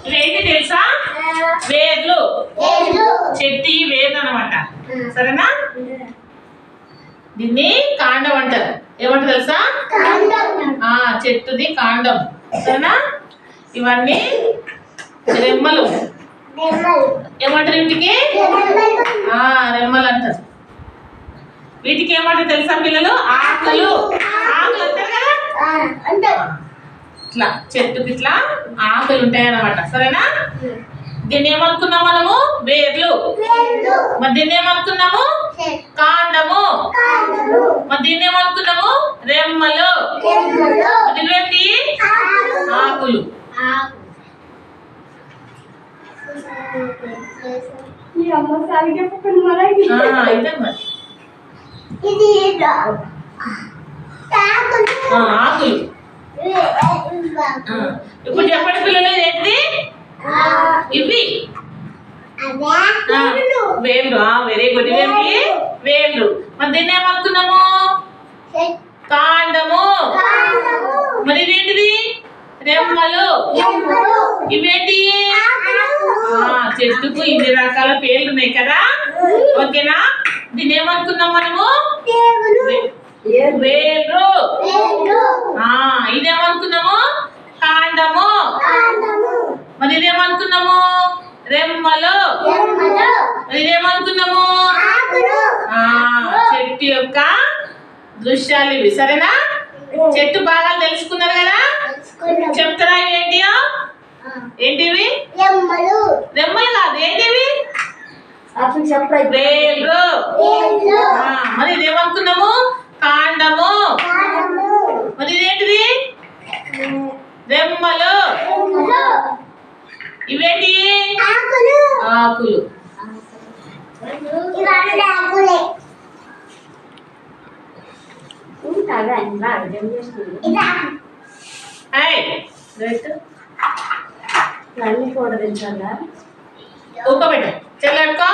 ఇవేంటి తెలుసా? వేర్లు. చెట్టు వేర్లు అనమాట. సరేనా? దీన్ని కాండం అంటారు. ఏమంటారు తెలుసా? చెట్టుది కాండం. సరేనా? ఇవన్నీ రెమ్మలు. ఏమంటారు వీటికి? రెమ్మలు అంటారు. వీటికి ఏమంటారు తెలుసా పిల్లలు? ఆకులు. ఆకులు అంటారు కదా. ఇట్లా చెట్టుకి ఇట్లా ఆకులు ఉంటాయి అన్నమాట. సరేనా? దీన్ని ఏమనుకున్నాం మనము? వేర్లు. మరి దీన్ని ఏమనుకున్నాము? కాండము. మరి దీన్ని ఏమనుకున్నాము? రెమ్మలు. ఇవేంటి? ఆకులు. ఇదే మరి ఆకులు. ఇప్పుడు చెప్పండి పిల్లలు, ఏంటి ఇవి? వేర్లు. Very good. ఇవేంటి? వేర్లు. మరి దీన్ని ఏమనుకున్నాము? కాండము. మరి ఇవేంటిది? రెమ్మలు. ఇవేంటి? చెట్టుకు ఇన్ని రకాల పేర్లు ఉన్నాయి కదా. ఓకేనా? దీన్ని ఏమనుకున్నాం మనము? వేర్లు. ఇదేమనుకున్నాము? కాండము. మరి ఇదేమనుకున్నాము? రెమ్మలు. మరి ఇదేమనుకున్నాము? చెట్టు యొక్క దృశ్యాలు ఇవి. సరేనా? చెట్టు బాగా తెలుసుకున్నారు కదా. చెప్తారా ఇవేంటియో? ఏంటివి? రెమ్మలు కాదు. ఏంటివి? వేర్లు. మరి ఇదేమనుకున్నాము? కాండము. మరి ఇదేంటిది? రెమ్మలు. ఇవేంటి? ఆకులు. ఊపబెట్టు. చెల్లెట్టుకో.